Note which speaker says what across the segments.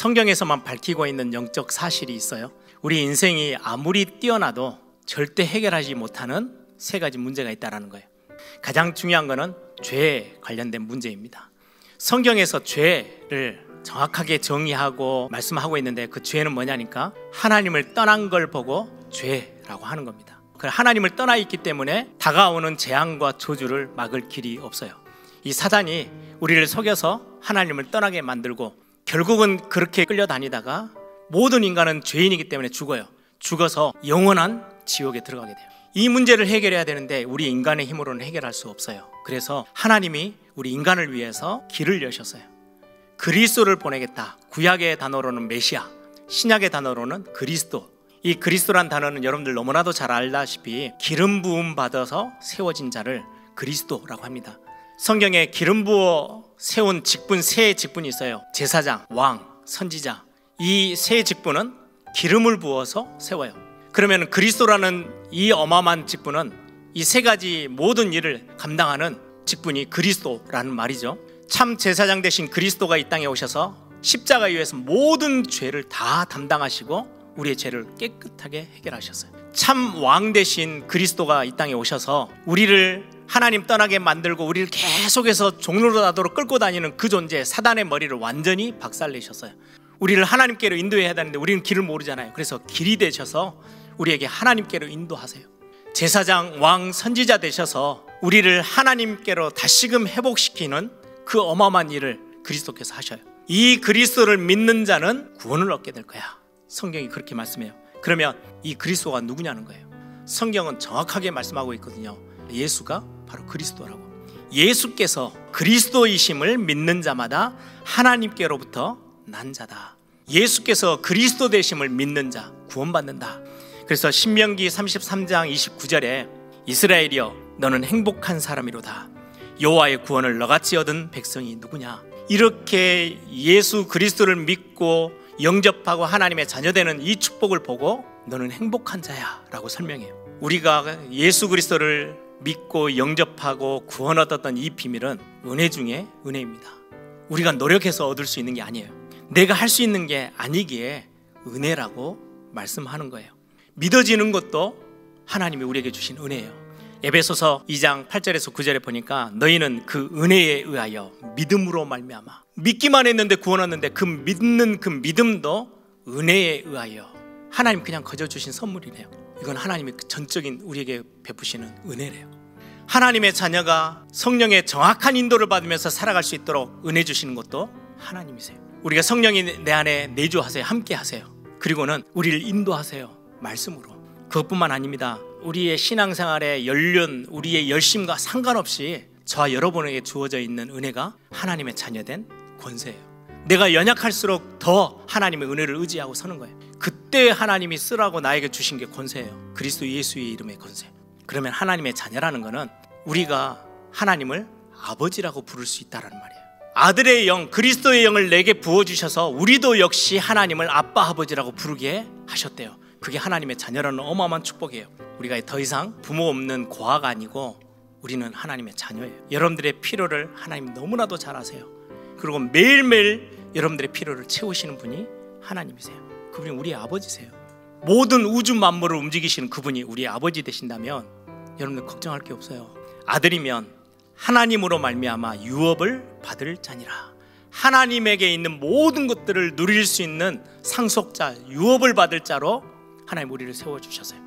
Speaker 1: 성경에서만 밝히고 있는 영적 사실이 있어요. 우리 인생이 아무리 뛰어나도 절대 해결하지 못하는 세 가지 문제가 있다는 거예요. 가장 중요한 것은 죄에 관련된 문제입니다. 성경에서 죄를 정확하게 정의하고 말씀하고 있는데, 그 죄는 뭐냐니까 하나님을 떠난 걸 보고 죄라고 하는 겁니다. 하나님을 떠나 있기 때문에 다가오는 재앙과 저주를 막을 길이 없어요. 이 사단이 우리를 속여서 하나님을 떠나게 만들고, 결국은 그렇게 끌려다니다가 모든 인간은 죄인이기 때문에 죽어요. 죽어서 영원한 지옥에 들어가게 돼요. 이 문제를 해결해야 되는데 우리 인간의 힘으로는 해결할 수 없어요. 그래서 하나님이 우리 인간을 위해서 길을 여셨어요. 그리스도를 보내겠다. 구약의 단어로는 메시아, 신약의 단어로는 그리스도. 이 그리스도란 단어는 여러분들 너무나도 잘 알다시피 기름 부음 받아서 세워진 자를 그리스도라고 합니다. 성경에 기름 부어 세운 직분, 세 직분이 있어요. 제사장, 왕, 선지자. 이 세 직분은 기름을 부어서 세워요. 그러면 그리스도라는 이 어마어마한 직분은 이 세 가지 모든 일을 감당하는 직분이 그리스도라는 말이죠. 참 제사장 되신 그리스도가 이 땅에 오셔서 십자가에 의해서 모든 죄를 다 담당하시고 우리의 죄를 깨끗하게 해결하셨어요. 참 왕 되신 그리스도가 이 땅에 오셔서 우리를 하나님 떠나게 만들고 우리를 계속해서 종로로 나도록 끌고 다니는 그 존재, 사단의 머리를 완전히 박살내셨어요. 우리를 하나님께로 인도해야 되는데 우리는 길을 모르잖아요. 그래서 길이 되셔서 우리에게 하나님께로 인도하세요. 제사장, 왕, 선지자 되셔서 우리를 하나님께로 다시금 회복시키는 그 어마어마한 일을 그리스도께서 하셔요. 이 그리스도를 믿는 자는 구원을 얻게 될 거야. 성경이 그렇게 말씀해요. 그러면 이 그리스도가 누구냐는 거예요. 성경은 정확하게 말씀하고 있거든요. 예수가 바로 그리스도라고. 예수께서 그리스도이심을 믿는 자마다 하나님께로부터 난 자다. 예수께서 그리스도 되심을 믿는 자 구원받는다. 그래서 신명기 33장 29절에 이스라엘이여 너는 행복한 사람이로다. 여호와의 구원을 너같이 얻은 백성이 누구냐. 이렇게 예수 그리스도를 믿고 영접하고 하나님의 자녀되는 이 축복을 보고 너는 행복한 자야 라고 설명해요. 우리가 예수 그리스도를 믿고 영접하고 구원 얻었던 이 비밀은 은혜 중에 은혜입니다. 우리가 노력해서 얻을 수 있는 게 아니에요. 내가 할 수 있는 게 아니기에 은혜라고 말씀하는 거예요. 믿어지는 것도 하나님이 우리에게 주신 은혜예요. 에베소서 2장 8절에서 9절에 보니까 너희는 그 은혜에 의하여 믿음으로 말미암아. 믿기만 했는데 구원 얻는데 그 믿는 그 믿음도 은혜에 의하여. 하나님 그냥 거저 주신 선물이래요. 이건 하나님의 전적인 우리에게 베푸시는 은혜래요. 하나님의 자녀가 성령의 정확한 인도를 받으면서 살아갈 수 있도록 은혜 주시는 것도 하나님이세요. 우리가 성령이 내 안에 내주하세요. 함께 하세요. 그리고는 우리를 인도하세요. 말씀으로. 그것뿐만 아닙니다. 우리의 신앙생활의 연륜, 우리의 열심과 상관없이 저와 여러분에게 주어져 있는 은혜가 하나님의 자녀된 권세예요. 내가 연약할수록 더 하나님의 은혜를 의지하고 서는 거예요. 그때 하나님이 쓰라고 나에게 주신 게 권세예요. 그리스도 예수의 이름의 권세. 그러면 하나님의 자녀라는 거는 우리가 하나님을 아버지라고 부를 수 있다는 말이에요. 아들의 영, 그리스도의 영을 내게 부어주셔서 우리도 역시 하나님을 아빠, 아버지라고 부르게 하셨대요. 그게 하나님의 자녀라는 어마어마한 축복이에요. 우리가 더 이상 부모 없는 고아가 아니고 우리는 하나님의 자녀예요. 여러분들의 필요를 하나님 너무나도 잘 아세요. 그리고 매일매일 여러분들의 필요를 채우시는 분이 하나님이세요. 그분이 우리의 아버지세요. 모든 우주 만물을 움직이시는 그분이 우리의 아버지 되신다면 여러분들 걱정할 게 없어요. 아들이면 하나님으로 말미암아 유업을 받을 자니라. 하나님에게 있는 모든 것들을 누릴 수 있는 상속자, 유업을 받을 자로 하나님 우리를 세워주셨어요.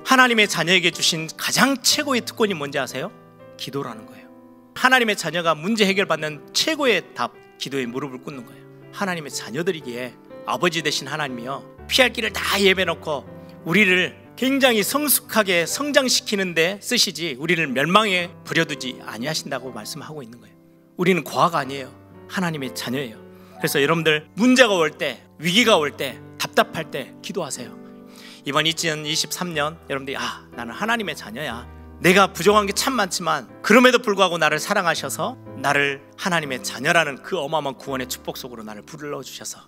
Speaker 1: 하나님의 자녀에게 주신 가장 최고의 특권이 뭔지 아세요? 기도라는 거예요. 하나님의 자녀가 문제 해결받는 최고의 답, 기도에 무릎을 꿇는 거예요. 하나님의 자녀들이기에 아버지 되신 하나님이요, 피할 길을 다 예배놓고 우리를 굉장히 성숙하게 성장시키는데 쓰시지 우리를 멸망에 버려두지 아니하신다고 말씀하고 있는 거예요. 우리는 고아가 아니에요. 하나님의 자녀예요. 그래서 여러분들 문제가 올 때, 위기가 올 때, 답답할 때 기도하세요. 이번 2023년 여러분들이 나는 하나님의 자녀야. 내가 부족한 게 참 많지만 그럼에도 불구하고 나를 사랑하셔서 나를 하나님의 자녀라는 그 어마어마한 구원의 축복 속으로 나를 불러주셔서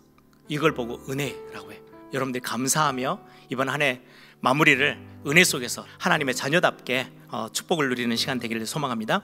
Speaker 1: 이걸 보고 은혜라고 해요. 여러분들이 감사하며 이번 한 해 마무리를 은혜 속에서 하나님의 자녀답게 축복을 누리는 시간 되기를 소망합니다.